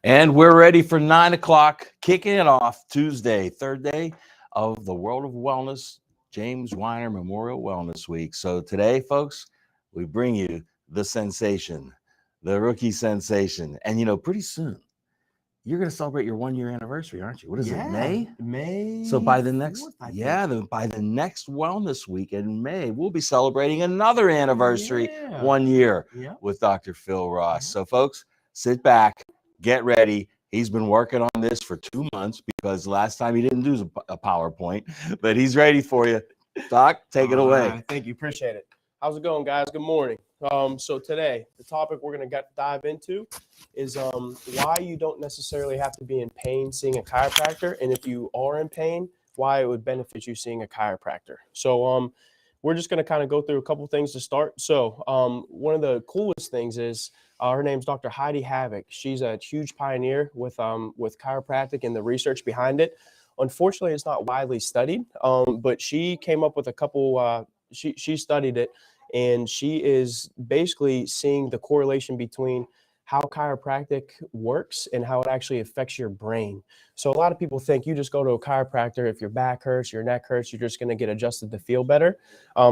And we're ready for 9 o'clock, kicking it off Tuesday, third day of the World of Wellness, James Weiner Memorial Wellness Week. So today, folks, we bring you the sensation, the rookie sensation. And, pretty soon, you're going to celebrate your 1 year anniversary, aren't you? What is it, May? May. So by the next, 4th, by the next Wellness Week in May, we'll be celebrating another anniversary, Yeah. 1 year Yeah. with Dr. Phil Ross. So, folks, sit back, get ready. He's been working on this for 2 months because last time he didn't do a PowerPoint, but he's ready for you. Doc, take it away. Right, thank you. Appreciate it. How's it going, guys? Good morning. So today, the topic we're going to dive into is why you don't necessarily have to be in pain seeing a chiropractor, and if you are in pain, why it would benefit you seeing a chiropractor. So we're just going to kind of go through a couple things to start. So one of the coolest things is her name's Dr. Heidi Havoc. She's a huge pioneer with chiropractic and the research behind it. Unfortunately, it's not widely studied, but she came up with a couple. She studied it, and she is basically seeing the correlation between how chiropractic works and how it actually affects your brain. So a lot of people think you just go to a chiropractor if your back hurts, your neck hurts, you're just going to get adjusted to feel better.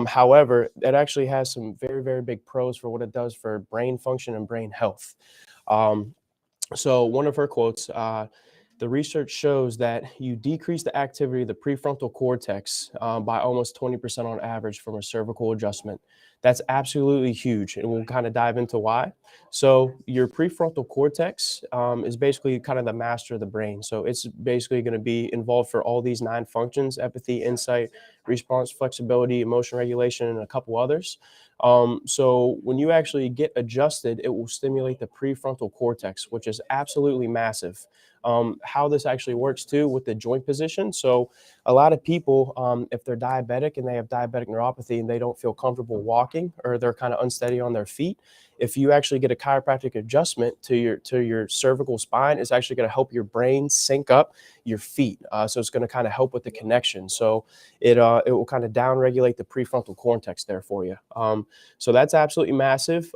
However, it actually has some very, very big pros for what it does for brain function and brain health. So one of her quotes, the research shows that you decrease the activity of the prefrontal cortex by almost 20% on average from a cervical adjustment. That's absolutely huge, and we'll kind of dive into why. So your prefrontal cortex is basically kind of the master of the brain. So it's basically going to be involved for all these 9 functions: empathy, insight, response, flexibility, emotion regulation, and a couple others. So when you actually get adjusted, it will stimulate the prefrontal cortex, which is absolutely massive. How this actually works too with the joint position. So a lot of people, if they're diabetic and they have diabetic neuropathy and they don't feel comfortable walking, or they're kind of unsteady on their feet, if you actually get a chiropractic adjustment to your cervical spine, it's actually going to help your brain sync up your feet. So it's going to kind of help with the connection. So it will kind of downregulate the prefrontal cortex there for you. So that's absolutely massive.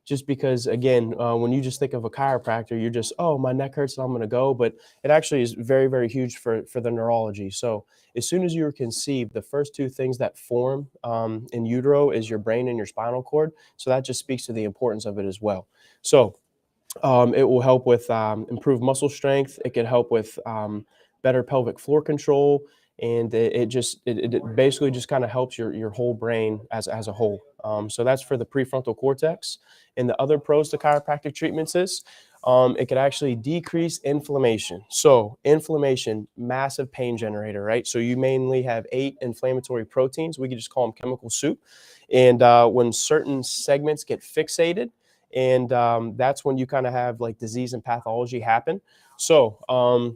Just because, again, when you just think of a chiropractor, you're just, oh, my neck hurts and I'm going to go. But it actually is very, very huge for the neurology. So as soon as you were conceived, the first 2 things that form in utero is your brain and your spinal cord. So that just speaks to the importance of it as well. So it will help with improved muscle strength. It can help with better pelvic floor control. And it basically just kind of helps your whole brain as a whole. So that's for the prefrontal cortex. And the other pros to chiropractic treatments is it could actually decrease inflammation. So inflammation, massive pain generator, right? So you mainly have 8 inflammatory proteins. We could just call them chemical soup. And when certain segments get fixated, and that's when you kind of have like disease and pathology happen. So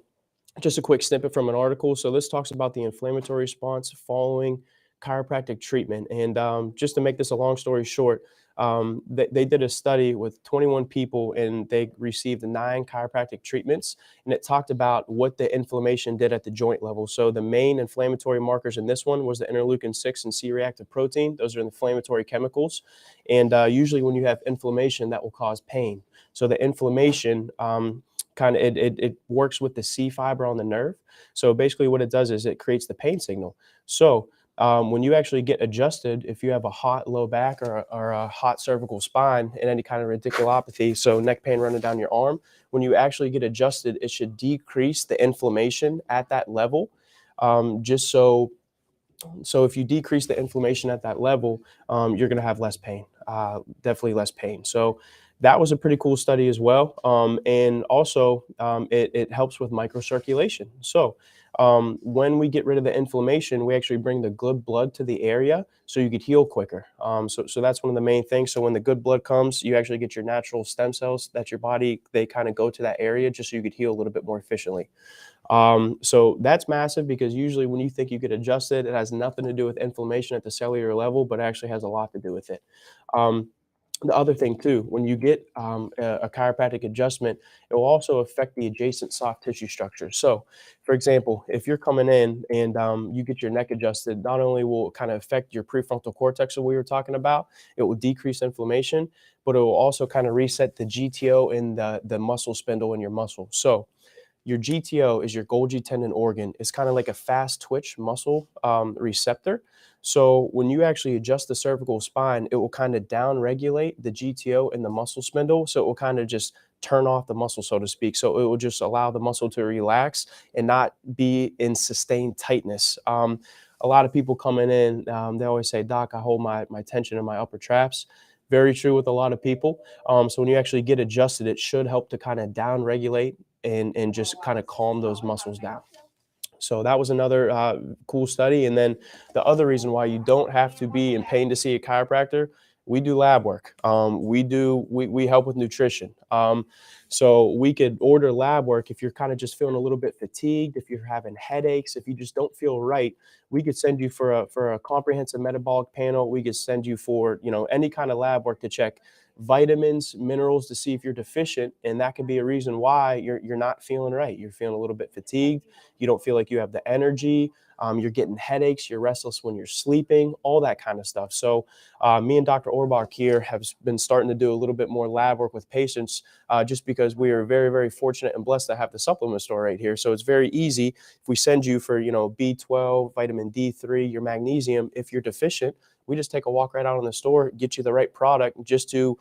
just a quick snippet from an article. So this talks about the inflammatory response following chiropractic treatment. And just to make this a long story short, they did a study with 21 people and they received 9 chiropractic treatments. And it talked about what the inflammation did at the joint level. So the main inflammatory markers in this one was the interleukin-6 and C-reactive protein. Those are inflammatory chemicals. And usually when you have inflammation, that will cause pain. So the inflammation it works with the C fiber on the nerve. So basically what it does is it creates the pain signal. So when you actually get adjusted, if you have a hot low back or a hot cervical spine and any kind of radiculopathy, so neck pain running down your arm, when you actually get adjusted, it should decrease the inflammation at that level. So if you decrease the inflammation at that level, you're going to have less pain, definitely less pain. So that was a pretty cool study as well. And also it helps with microcirculation. So when we get rid of the inflammation, we actually bring the good blood to the area so you could heal quicker. So that's one of the main things. So when the good blood comes, you actually get your natural stem cells that your body, they kind of go to that area just so you could heal a little bit more efficiently. So that's massive because usually when you think you get adjusted, it has nothing to do with inflammation at the cellular level, but actually has a lot to do with it. The other thing too, when you get a chiropractic adjustment, it will also affect the adjacent soft tissue structure. So, for example, if you're coming in and you get your neck adjusted, not only will it kind of affect your prefrontal cortex that we were talking about, it will decrease inflammation, but it will also kind of reset the GTO and the muscle spindle in your muscle. So, your GTO is your Golgi tendon organ. It's kind of like a fast twitch muscle receptor. So when you actually adjust the cervical spine, it will kind of down regulate the GTO and the muscle spindle. So it will kind of just turn off the muscle, so to speak. So it will just allow the muscle to relax and not be in sustained tightness. A lot of people coming in, they always say, Doc, I hold my tension in my upper traps. Very true with a lot of people. So when you actually get adjusted, it should help to kind of down regulate and just kind of calm those muscles down. So that was another cool study. And then the other reason why you don't have to be in pain to see a chiropractor, we do lab work. We help with nutrition. So we could order lab work if you're kind of just feeling a little bit fatigued, if you're having headaches, if you just don't feel right. We could send you for a comprehensive metabolic panel. We could send you for any kind of lab work to check vitamins, minerals to see if you're deficient, and that could be a reason why you're not feeling right. You're feeling a little bit fatigued. You don't feel like you have the energy. You're getting headaches. You're restless when you're sleeping. All that kind of stuff. So me and Dr. Orbach here have been starting to do a little bit more lab work with patients, just because we are very, very fortunate and blessed to have the supplement store right here. So it's very easy. If we send you for B12, vitamin D3, your magnesium, if you're deficient, we just take a walk right out in the store, get you the right product, just to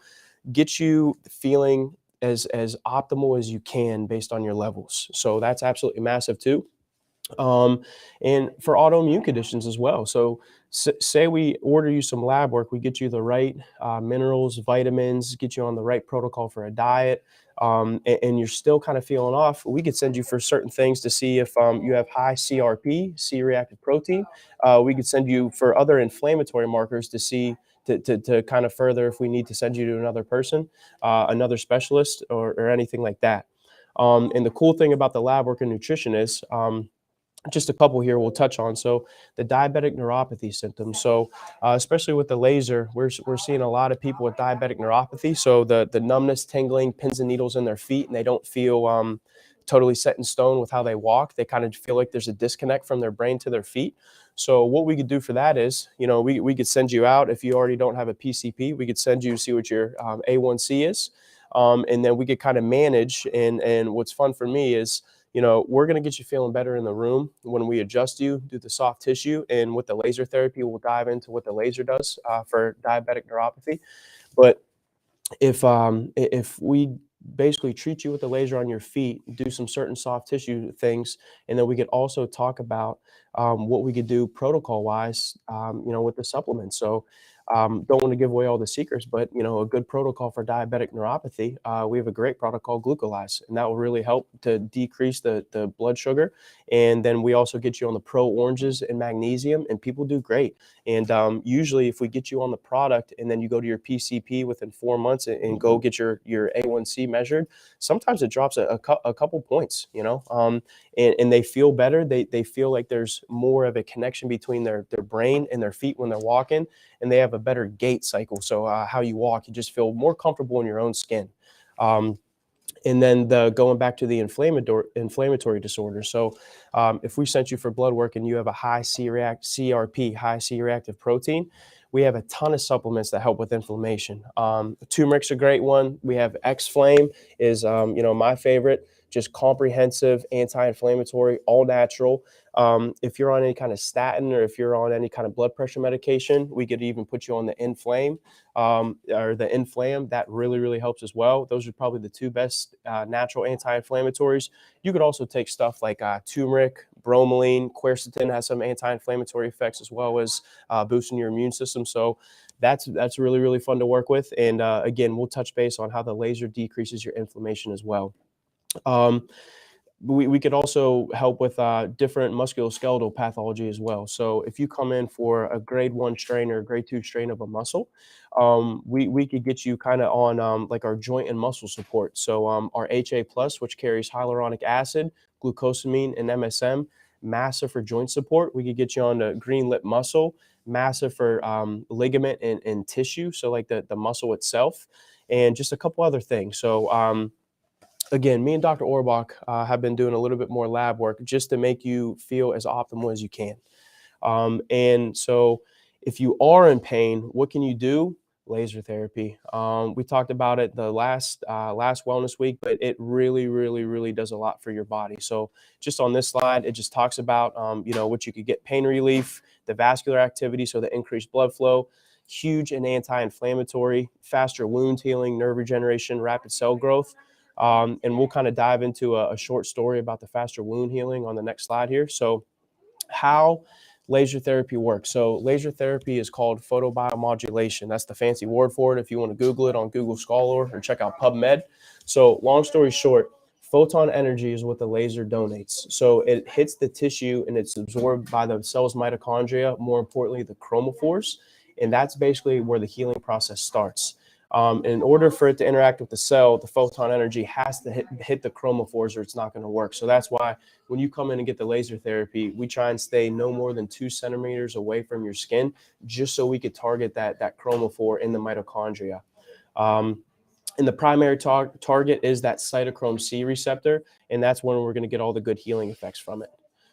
get you feeling as optimal as you can based on your levels. So that's absolutely massive too. And for autoimmune conditions as well. So say we order you some lab work, we get you the right minerals, vitamins, get you on the right protocol for a diet, and you're still kind of feeling off, we could send you for certain things to see if you have high CRP, C-reactive protein. We could send you for other inflammatory markers to see to kind of further if we need to send you to another person, another specialist, or anything like that. And the cool thing about the lab work and nutrition is just a couple here we'll touch on. So the diabetic neuropathy symptoms. So especially with the laser, we're seeing a lot of people with diabetic neuropathy. So the numbness, tingling, pins and needles in their feet, and they don't feel totally set in stone with how they walk. They kind of feel like there's a disconnect from their brain to their feet. So what we could do for that is, we could send you out if you already don't have a PCP. We could send you to see what your A1C is, and then we could kind of manage. And what's fun for me is, we're going to get you feeling better in the room when we adjust you, do the soft tissue, and with the laser therapy, we'll dive into what the laser does for diabetic neuropathy. But if we basically treat you with the laser on your feet, do some certain soft tissue things, and then we could also talk about what we could do protocol wise, with the supplements. So don't want to give away all the secrets, but a good protocol for diabetic neuropathy, we have a great product called Glucolyze, and that will really help to decrease the blood sugar. And then we also get you on the pro oranges and magnesium, and people do great. And usually if we get you on the product and then you go to your PCP within 4 months and go get your A1C measured, sometimes it drops a couple points, and they feel better. They feel like there's more of a connection between their brain and their feet when they're walking, and they have a better gait cycle. So how you walk, you just feel more comfortable in your own skin. And then going back to the inflammatory disorders. So if we sent you for blood work and you have a high CRP, high C-reactive protein, we have a ton of supplements that help with inflammation. Turmeric's a great one. We have X-Flame is, my favorite, just comprehensive, anti-inflammatory, all natural. If you're on any kind of statin or if you're on any kind of blood pressure medication, we could even put you on the Inflame or the Inflam. That really, really helps as well. Those are probably the two best natural anti-inflammatories. You could also take stuff like turmeric, bromelain, quercetin has some anti-inflammatory effects as well as boosting your immune system. So that's really, really fun to work with. And again, we'll touch base on how the laser decreases your inflammation as well. We could also help with different musculoskeletal pathology as well. So if you come in for a grade 1 strain or a grade 2 strain of a muscle, we could get you kind of on like our joint and muscle support. So our HA plus, which carries hyaluronic acid, glucosamine, and MSM, massive for joint support. We could get you on the green lip muscle, massive for ligament and tissue, so like the muscle itself, and just a couple other things. So again, me and Dr. Orbach have been doing a little bit more lab work just to make you feel as optimal as you can. And so if you are in pain, what can you do? Laser therapy. We talked about it the last wellness week, but it really, really, really does a lot for your body. So just on this slide, it just talks about what you could get: pain relief, the vascular activity, so the increased blood flow, huge and anti-inflammatory, faster wound healing, nerve regeneration, rapid cell growth. And we'll kind of dive into a short story about the faster wound healing on the next slide here. So how laser therapy works. So laser therapy is called photobiomodulation. That's the fancy word for it if you want to Google it on Google Scholar or check out PubMed. So long story short, photon energy is what the laser donates. So it hits the tissue and it's absorbed by the cell's mitochondria, more importantly, the chromophores. And that's basically where the healing process starts. In order for it to interact with the cell, the photon energy has to hit the chromophores or it's not going to work. So that's why when you come in and get the laser therapy, we try and stay no more than 2 centimeters away from your skin, just so we could target that chromophore in the mitochondria. And the primary target is that cytochrome C receptor, and that's when we're going to get all the good healing effects from it.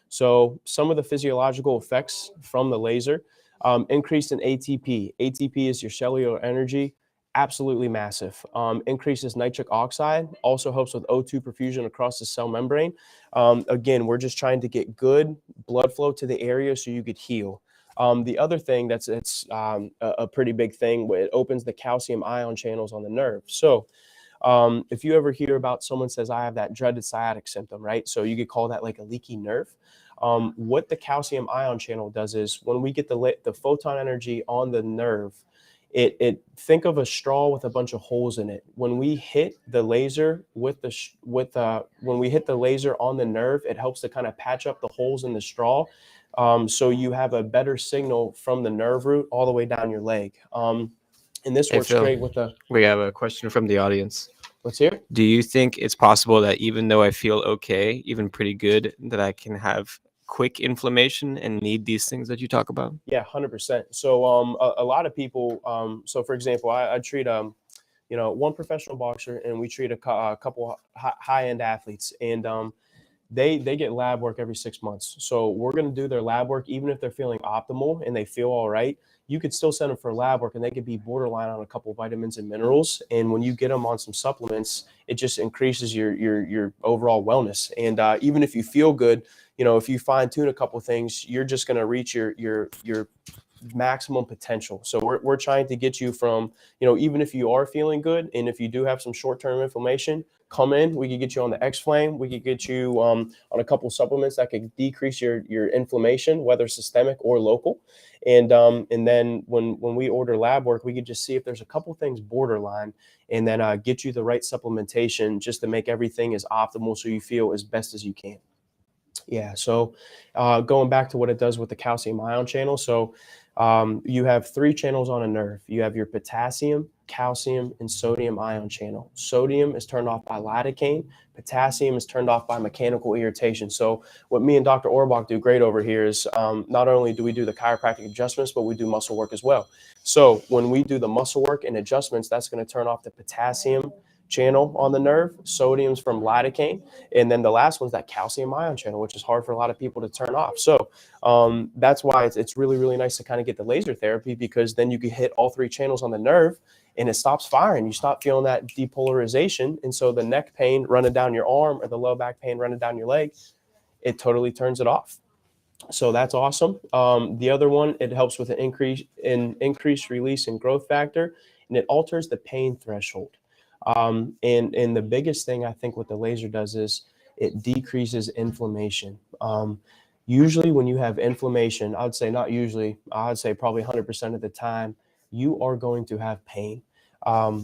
So some of the physiological effects from the laser, increase in ATP. ATP is your cellular energy. Absolutely massive. Increases nitric oxide, also helps with O2 perfusion across the cell membrane. Again, we're just trying to get good blood flow to the area so you could heal. The other thing that's a pretty big thing, it opens the calcium ion channels on the nerve. So if you ever hear about someone says, I have that dreaded sciatic symptom, right? So you could call that like a leaky nerve. What the calcium ion channel does is when we get the photon energy on the nerve, it think of a straw with a bunch of holes in it. When we hit the laser when we hit the laser on the nerve, it helps to kind of patch up the holes in the straw. So you have a better signal from the nerve root all the way down your leg. And this Hey, works Phil, great with the. we have a question from the audience. Let's hear it. Do you think it's possible that even though I feel okay, even pretty good, that I can have quick inflammation and need these things that you talk about? Yeah, 100%. So a lot of people, so for example, I treat one professional boxer, and we treat a couple high-end athletes, and they get lab work every 6 months. So we're going to do their lab work, even if they're feeling optimal and they feel all right. You could still send them for lab work, and they could be borderline on a couple vitamins and minerals. And when you get them on some supplements, it just increases your overall wellness. And even if you feel good, if you fine tune a couple things, you're just going to reach your maximum potential. So we're trying to get you from, even if you are feeling good, and if you do have some short-term inflammation, come in. We could get you on the X-Flame. We could get you on a couple supplements that could decrease your inflammation, whether systemic or local. And then when we order lab work, we could just see if there's a couple things borderline, and then get you the right supplementation just to make everything as optimal so you feel as best as you can. Yeah. So going back to what it does with the calcium ion channel. So you have 3 channels on a nerve. You have your potassium, calcium, and sodium ion channel. Sodium is turned off by lidocaine. Potassium is turned off by mechanical irritation. So what me and Dr. Orbach do great over here is not only do we do the chiropractic adjustments, but we do muscle work as well. So when we do the muscle work and adjustments, that's going to turn off the potassium channel on the nerve. Sodium's from lidocaine, and then the last one's that calcium ion channel, which is hard for a lot of people to turn off. So that's why it's really, really nice to kind of get the laser therapy, because then you can hit all 3 channels on the nerve and it stops firing. You stop feeling that depolarization, and so the neck pain running down your arm or the low back pain running down your leg, it totally turns it off. So that's awesome. The other one, it helps with an increased release in growth factor, and it alters the pain threshold. And the biggest thing I think what the laser does is it decreases inflammation. Usually when you have inflammation, I would say not usually, I'd say probably 100% of the time, you are going to have pain.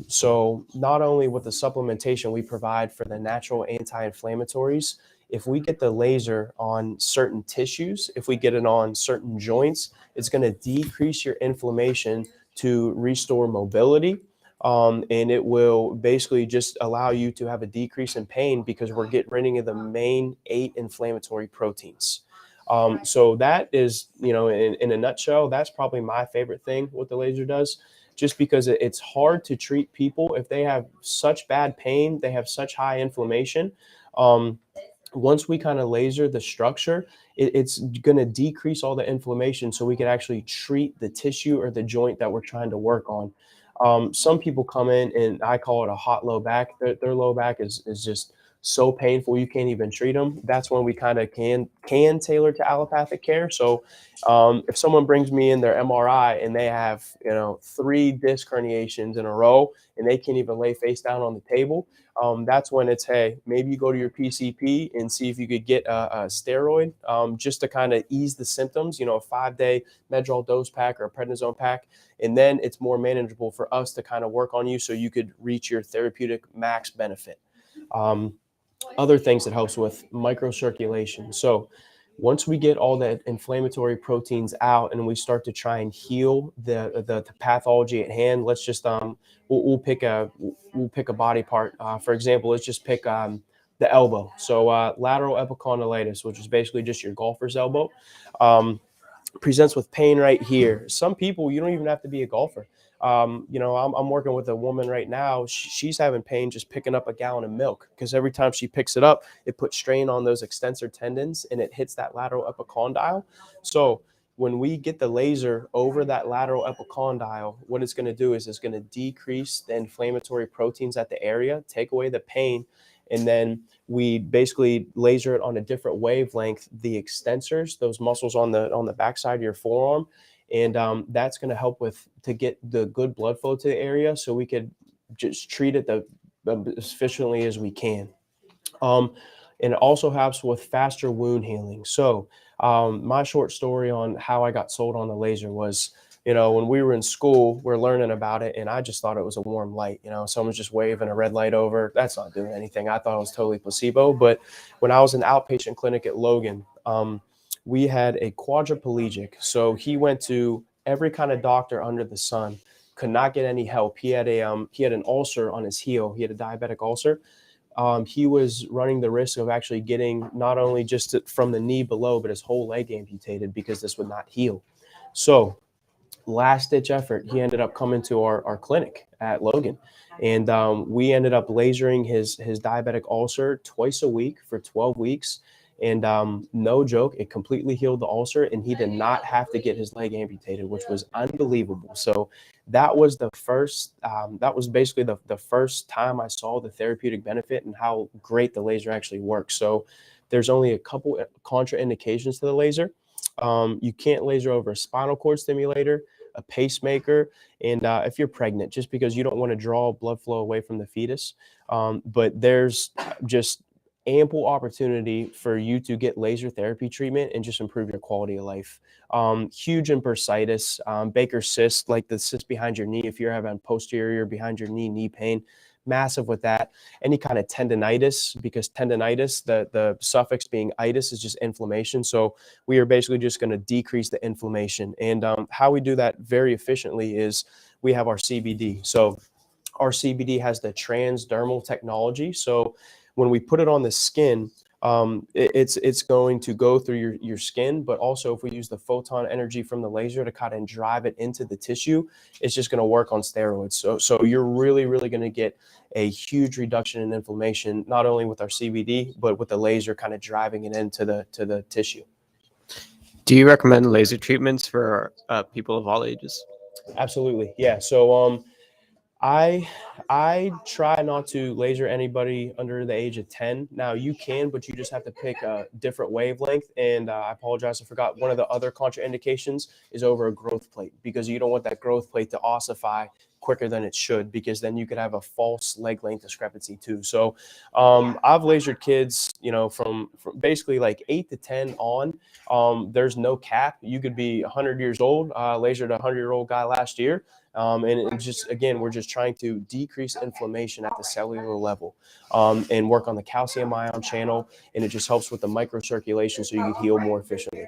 So not only with the supplementation we provide for the natural anti-inflammatories, if we get the laser on certain tissues, if we get it on certain joints, it's going to decrease your inflammation to restore mobility. And it will basically just allow you to have a decrease in pain, because we're getting rid of the main 8 inflammatory proteins. So that is, in a nutshell, that's probably my favorite thing what the laser does, just because it's hard to treat people if they have such bad pain, they have such high inflammation. Once we kind of laser the structure, it's going to decrease all the inflammation so we can actually treat the tissue or the joint that we're trying to work on. Some people come in and I call it a hot low back. Their low back is just so painful you can't even treat them. That's when we kind of can tailor to allopathic care. So if someone brings me in their MRI and they have 3 disc herniations in a row and they can't even lay face down on the table, that's when it's, hey, maybe you go to your PCP and see if you could get a steroid just to kind of ease the symptoms, a 5-day Medrol dose pack or a prednisone pack. And then it's more manageable for us to kind of work on you so you could reach your therapeutic max benefit. Other things that helps with microcirculation. So once we get all that inflammatory proteins out and we start to try and heal the pathology at hand, let's just we'll pick a body part. For example, let's just pick the elbow. So lateral epicondylitis, which is basically just your golfer's elbow, presents with pain right here. Some people, you don't even have to be a golfer. I'm working with a woman right now. She's having pain just picking up a gallon of milk because every time she picks it up, it puts strain on those extensor tendons and it hits that lateral epicondyle. So when we get the laser over that lateral epicondyle, what it's going to do is it's going to decrease the inflammatory proteins at the area, take away the pain, and then we basically laser it on a different wavelength, the extensors, those muscles on the backside of your forearm. And that's going to help to get the good blood flow to the area so we could just treat it as efficiently as we can. And it also helps with faster wound healing. So my short story on how I got sold on the laser was, when we were in school, we're learning about it, and I just thought it was a warm light. Someone's just waving a red light over. That's not doing anything. I thought it was totally placebo. But when I was in outpatient clinic at Logan, we had a quadriplegic. So he went to every kind of doctor under the sun, could not get any help. He had an ulcer on his heel. He had a diabetic ulcer. He was running the risk of actually getting not only just from the knee below, but his whole leg amputated because this would not heal. So last ditch effort, he ended up coming to our clinic at Logan, and we ended up lasering his diabetic ulcer twice a week for 12 weeks. And no joke, it completely healed the ulcer, and he did not have to get his leg amputated, which was unbelievable. So that was basically the first time I saw the therapeutic benefit and how great the laser actually works. So there's only a couple contraindications to the laser. You can't laser over a spinal cord stimulator, a pacemaker, and if you're pregnant, just because you don't want to draw blood flow away from the fetus. But there's just ample opportunity for you to get laser therapy treatment and just improve your quality of life. Huge in bursitis, Baker's cyst, like the cyst behind your knee, if you're having posterior behind your knee pain, massive with that. Any kind of tendonitis, because tendonitis, the suffix being itis is just inflammation. So we are basically just going to decrease the inflammation. And how we do that very efficiently is we have our CBD. So our CBD has the transdermal technology. So when we put it on the skin, it's going to go through your skin, but also if we use the photon energy from the laser to kind of drive it into the tissue, it's just going to work on steroids. So you're really, really going to get a huge reduction in inflammation, not only with our CBD, but with the laser kind of driving it into the tissue. Do you recommend laser treatments for people of all ages? Absolutely. Yeah. So I try not to laser anybody under the age of 10. Now you can, but you just have to pick a different wavelength. And I apologize, I forgot one of the other contraindications is over a growth plate, because you don't want that growth plate to ossify quicker than it should, because then you could have a false leg length discrepancy too. So I've lasered kids, from basically like 8 to 10 on. There's no cap. You could be 100 years old. Lasered a 100-year-old guy last year. And just, again, we're just trying to decrease inflammation at the cellular level and work on the calcium ion channel. And it just helps with the microcirculation so you can heal more efficiently.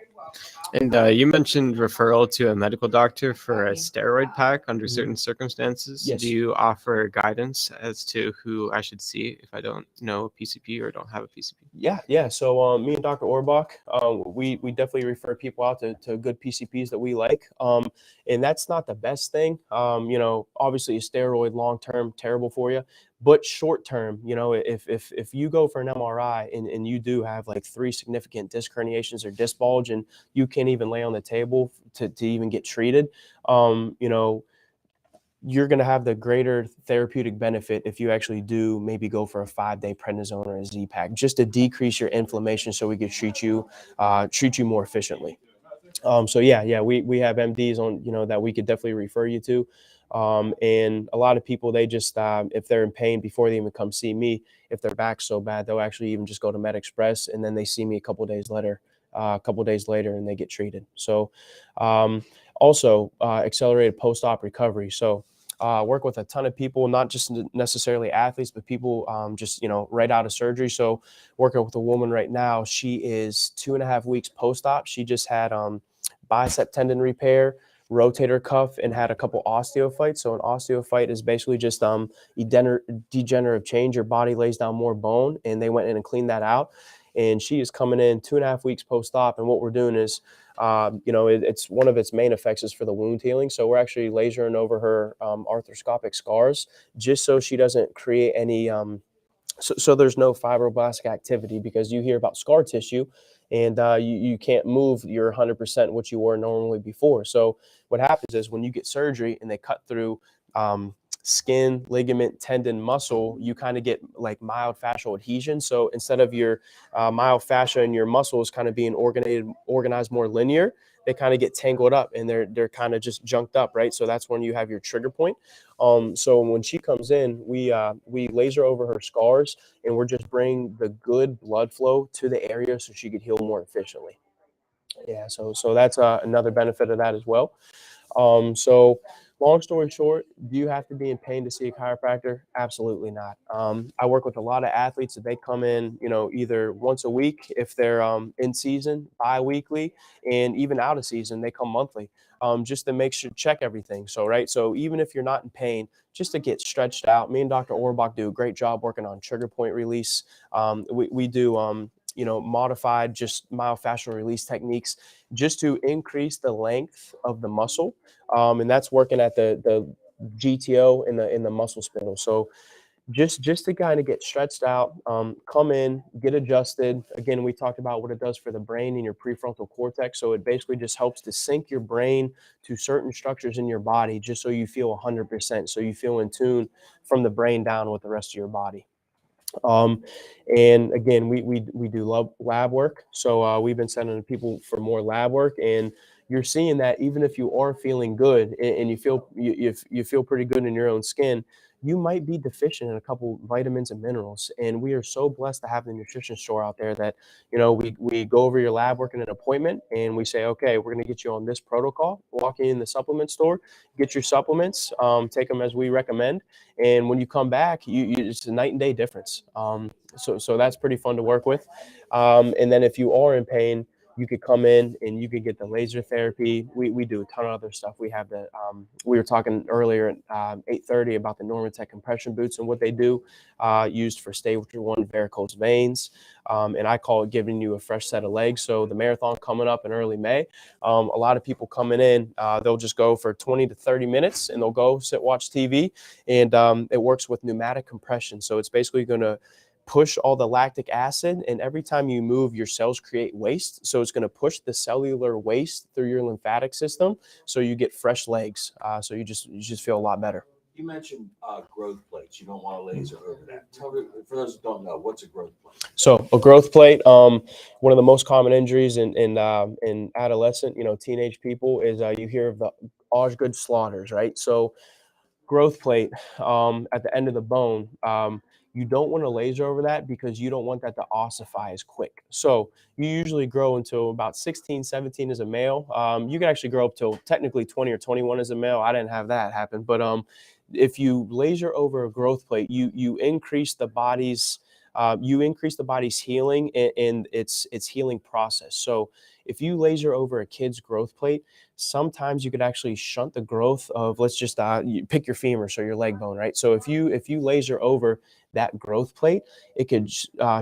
And you mentioned referral to a medical doctor for a steroid pack under certain circumstances. Yes. Do you offer guidance as to who I should see if I don't know a PCP or don't have a PCP? Yeah. So me and Dr. Orbach, we definitely refer people out to good PCPs that we like. And that's not the best thing. Obviously a steroid long term terrible for you, but short term, if you go for an MRI and you do have like 3 significant disc herniations or disc bulge, and you can't even lay on the table to even get treated, you're going to have the greater therapeutic benefit if you actually do maybe go for a 5-day prednisone or a Z-Pack, just to decrease your inflammation so we could treat you more efficiently. So we have MDs on, that we could definitely refer you to. And a lot of people, they just, if they're in pain before they even come see me, if their back's so bad, they'll actually even just go to Med Express, and then they see me a couple days later, and they get treated. So also accelerated post-op recovery. So work with a ton of people, not just necessarily athletes, but people just, right out of surgery. So working with a woman right now, she is 2.5 weeks post-op. She just had bicep tendon repair, rotator cuff, and had a couple osteophytes. So an osteophyte is basically just degenerative change. Your body lays down more bone, and they went in and cleaned that out. And she is coming in 2.5 weeks post-op. And what we're doing is, it's one of its main effects is for the wound healing. So we're actually lasering over her arthroscopic scars, just so she doesn't create any so there's no fibroblastic activity, because you hear about scar tissue and you can't move your 100% what you were normally before. So what happens is when you get surgery and they cut through skin, ligament, tendon, muscle, you kind of get like mild fascial adhesion. So instead of your mild fascia and your muscles kind of being organized more linear, they kind of get tangled up and they're kind of just junked up, right? So that's when you have your trigger point. So when she comes in, we laser over her scars, and we're just bringing the good blood flow to the area so she could heal more efficiently. Yeah, so that's another benefit of that as well. So long story short, do you have to be in pain to see a chiropractor? Absolutely not. I work with a lot of athletes that they come in, either once a week if they're in season, bi-weekly, and even out of season, they come monthly, just to make sure, check everything. So, right. So even if you're not in pain, just to get stretched out, me and Dr. Orbach do a great job working on trigger point release. We do, modified just myofascial release techniques just to increase the length of the muscle. And that's working at the GTO in the muscle spindle. So just to kind of get stretched out, come in, get adjusted. Again, we talked about what it does for the brain and your prefrontal cortex. So it basically just helps to sync your brain to certain structures in your body, just so you feel 100%. So you feel in tune from the brain down with the rest of your body. And again, we do lab work. So we've been sending people for more lab work, and you're seeing that even if you are feeling good and you feel pretty good in your own skin, you might be deficient in a couple vitamins and minerals. And we are so blessed to have the nutrition store out there that, we go over your lab work in an appointment, and we say, okay, we're going to get you on this protocol, walk in the supplement store, get your supplements, take them as we recommend. And when you come back, it's a night and day difference. So that's pretty fun to work with. And then if you are in pain, you could come in and you could get the laser therapy. We do a ton of other stuff. We have we were talking earlier at 8:30 about the Normatec compression boots and what they do, used for stage 1 varicose veins. And I call it giving you a fresh set of legs. So the marathon coming up in early May, a lot of people coming in, they'll just go for 20 to 30 minutes and they'll go sit, watch TV. And it works with pneumatic compression. So it's basically going to push all the lactic acid, and every time you move, your cells create waste. So it's going to push the cellular waste through your lymphatic system, so you get fresh legs. So you just feel a lot better. You mentioned growth plates. You don't want to laser over that. Tell me, for those who don't know, what's a growth plate? So a growth plate, one of the most common injuries in adolescent, teenage people is you hear of the Osgood slaughters, right? So growth plate at the end of the bone, you don't want to laser over that because you don't want that to ossify as quick. So you usually grow until about 16, 17 as a male. You can actually grow up till technically 20 or 21 as a male. I didn't have that happen. But if you laser over a growth plate, you increase the body's you increase the body's healing and its healing process. So if you laser over a kid's growth plate, sometimes you could actually shunt the growth of, let's just you pick your femur, so your leg bone, right? So if you laser over that growth plate, it could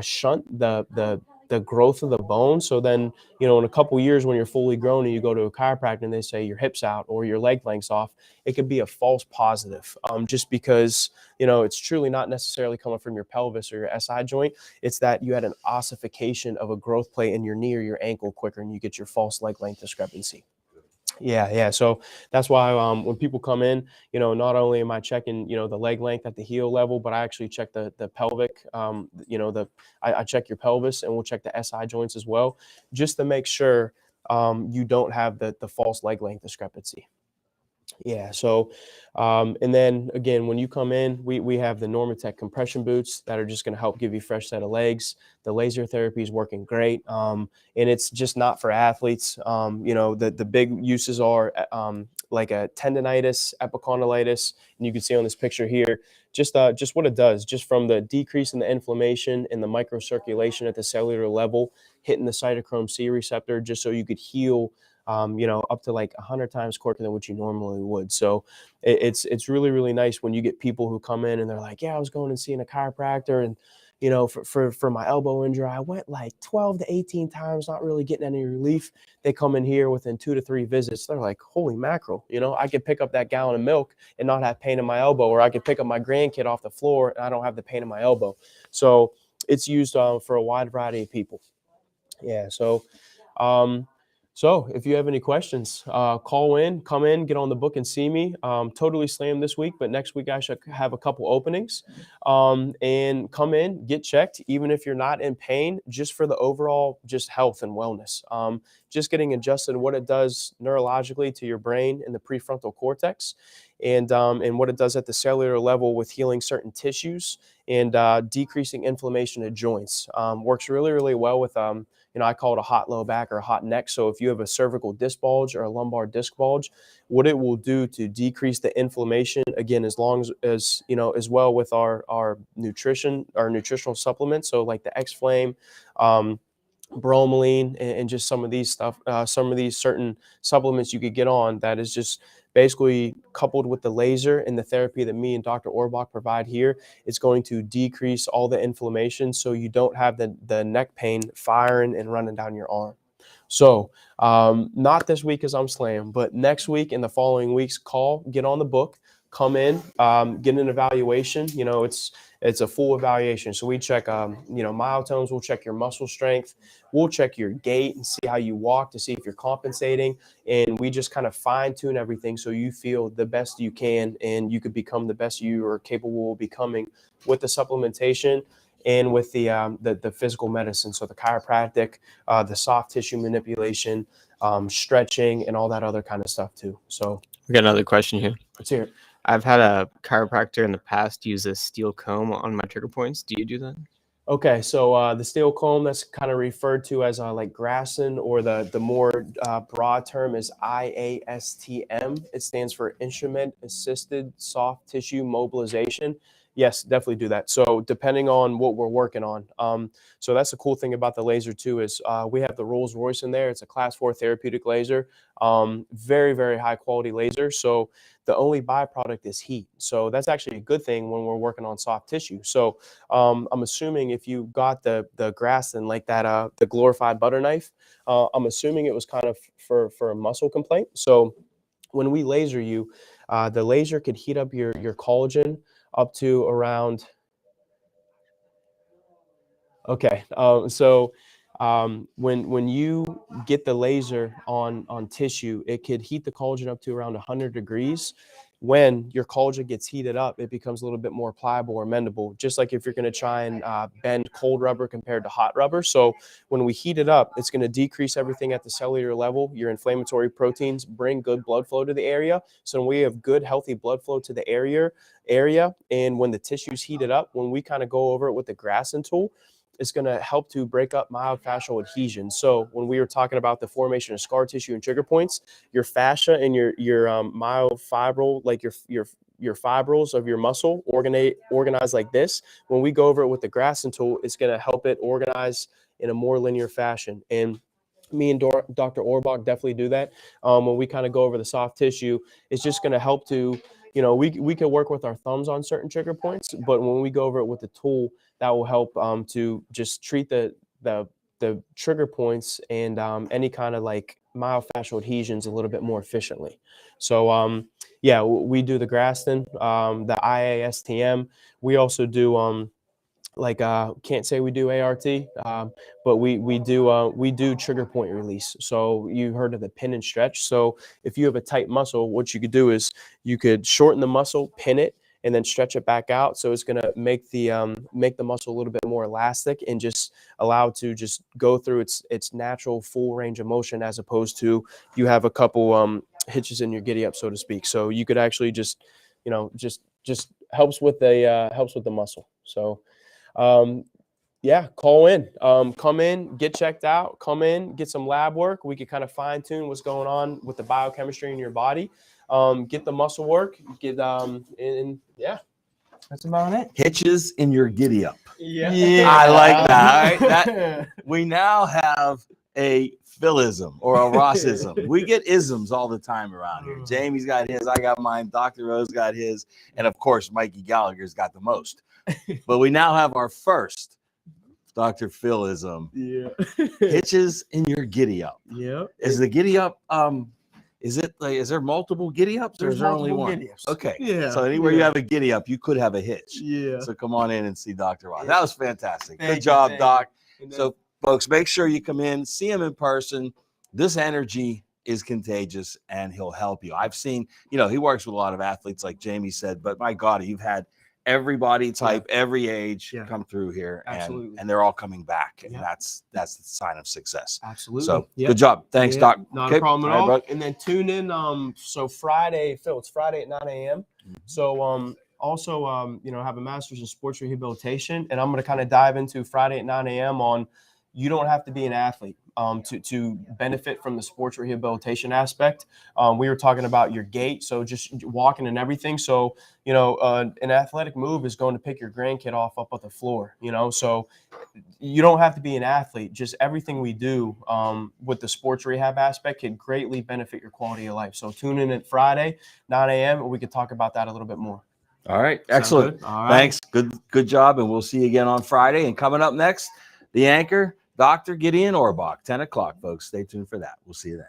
shunt the growth of the bone. So then, in a couple years when you're fully grown and you go to a chiropractor and they say your hip's out or your leg length's off, it could be a false positive, just because, it's truly not necessarily coming from your pelvis or your SI joint. It's that you had an ossification of a growth plate in your knee or your ankle quicker, and you get your false leg length discrepancy. Yeah. So that's why when people come in, not only am I checking, the leg length at the heel level, but I actually check the pelvic, I check your pelvis, and we'll check the SI joints as well, just to make sure you don't have the false leg length discrepancy. Yeah. So, and then again, when you come in, we have the Normatec compression boots that are just going to help give you a fresh set of legs. The laser therapy is working great. And it's just not for athletes. The big uses are like a tendonitis, epicondylitis, and you can see on this picture here, just what it does, just from the decrease in the inflammation and the microcirculation at the cellular level, hitting the cytochrome C receptor, just so you could heal up to like 100 times quicker than what you normally would. So it's really, really nice when you get people who come in and they're like, yeah, I was going and seeing a chiropractor, and for my elbow injury, I went like 12 to 18 times, not really getting any relief. They come in here within 2 to 3 visits. They're like, holy mackerel, I could pick up that gallon of milk and not have pain in my elbow, or I could pick up my grandkid off the floor and I don't have the pain in my elbow. So it's used for a wide variety of people. Yeah. So if you have any questions, come in, get on the book and see me. Totally slammed this week, but next week I should have a couple openings. And come in, get checked, even if you're not in pain, just for the overall just health and wellness. Just getting adjusted, what it does neurologically to your brain and the prefrontal cortex, and what it does at the cellular level with healing certain tissues and decreasing inflammation of joints. Works really, really well with I call it a hot low back or a hot neck. So if you have a cervical disc bulge or a lumbar disc bulge, what it will do to decrease the inflammation, again, as long as as well with our nutritional supplements. So like the X-Flame, bromelain, and just some of these certain supplements you could get on, that is just basically coupled with the laser and the therapy that me and Dr. Orbach provide here. It's going to decrease all the inflammation, so you don't have the neck pain firing and running down your arm. So not this week as I'm slammed, but next week and the following weeks, get on the book, come in, get an evaluation. It's a full evaluation. So we check, myotones, we'll check your muscle strength, we'll check your gait and see how you walk to see if you're compensating. And we just kind of fine tune everything so you feel the best you can and you could become the best you are capable of becoming with the supplementation and with the physical medicine. So the chiropractic, the soft tissue manipulation, stretching, and all that other kind of stuff too. So We got another question here. let's hear it. I've had a chiropractor in the past use a steel comb on my trigger points. Do you do that? Okay, so the steel comb, that's kind of referred to as like Grasson, or the more broad term is IASTM. It stands for Instrument Assisted Soft Tissue Mobilization. Yes, definitely do that. So depending on what we're working on. So that's the cool thing about the laser too, is we have the Rolls Royce in there. It's a class 4 therapeutic laser. Very, very high quality laser. So the only byproduct is heat. So that's actually a good thing when we're working on soft tissue. So I'm assuming if you got the Grasson, like that, the glorified butter knife, I'm assuming it was kind of for a muscle complaint. So when we laser you, the laser could heat up your collagen up to around. Okay, when you get the laser on tissue, it could heat the collagen up to around 100 degrees. When your collagen gets heated up, it becomes a little bit more pliable or mendable, just like if you're going to try and bend cold rubber compared to hot rubber. So when we heat it up, it's going to decrease everything at the cellular level. Your inflammatory proteins bring good blood flow to the area. So when we have good, healthy blood flow to the area, and when the tissue's heated up, when we kind of go over it with the Grasson tool, it's going to help to break up myofascial adhesion. So when we were talking about the formation of scar tissue and trigger points, your fascia and your myofibril, like your your fibrils of your muscle organize like this. When we go over it with the Graston tool, it's going to help it organize in a more linear fashion. And me and Dr. Orbach definitely do that. When we kind of go over the soft tissue, it's just going to help to, we can work with our thumbs on certain trigger points, but when we go over it with the tool, that will help to just treat the trigger points and any kind of like myofascial adhesions a little bit more efficiently. So yeah, we do the Graston, the IASTM. We also do can't say we do ART, but we do trigger point release. So you heard of the pin and stretch. So if you have a tight muscle, what you could do is you could shorten the muscle, pin it, and then stretch it back out. So it's going to make the muscle a little bit more elastic and just allow it to just go through its natural full range of motion, as opposed to you have a couple hitches in your giddy up, so to speak. So you could actually just helps with the muscle. So yeah, call in, come in, get checked out, come in, get some lab work. We could kind of fine tune what's going on with the biochemistry in your body. Get the muscle work, and yeah, that's about it. Hitches in your giddy up. Yeah. I like that. All right? That we now have a Philism or a Rossism. We get isms all the time around here. Jamie's got his, I got mine, Dr. Rose got his, and of course Mikey Gallagher's got the most. But we now have our first Dr. Philism. Yeah. Hitches in your giddy up. Yeah. Is the giddy up is there multiple giddy ups, or is there only one? Giddy ups. Okay. Yeah. So anywhere you have a giddy up, you could have a hitch. Yeah. So come on in and see Dr. Ross. That was fantastic. Thank Good job, you. Doc. And then- So folks, make sure you come in, see him in person. This energy is contagious and he'll help you. I've seen, he works with a lot of athletes, like Jamie said, but my God, you've had every body type, every age come through here, and they're all coming back. And that's the sign of success. Absolutely. So good job. Thanks, Doc. Not a problem at all. Right, and then tune in. So Friday, Phil, it's Friday at 9 a.m. So also have a master's in sports rehabilitation, and I'm going to kind of dive into Friday at 9 a.m. on you don't have to be an athlete to benefit from the sports rehabilitation aspect. We were talking about your gait, so just walking and everything. So, an athletic move is going to pick your grandkid up at the floor, so you don't have to be an athlete. Just everything we do with the sports rehab aspect can greatly benefit your quality of life. So tune in at Friday, 9 a.m., and we could talk about that a little bit more. All right. Excellent. All right. Thanks. Good job. And we'll see you again on Friday. And coming up next, the anchor, Dr. Gideon Orbach, 10 o'clock, folks. Stay tuned for that. We'll see you then.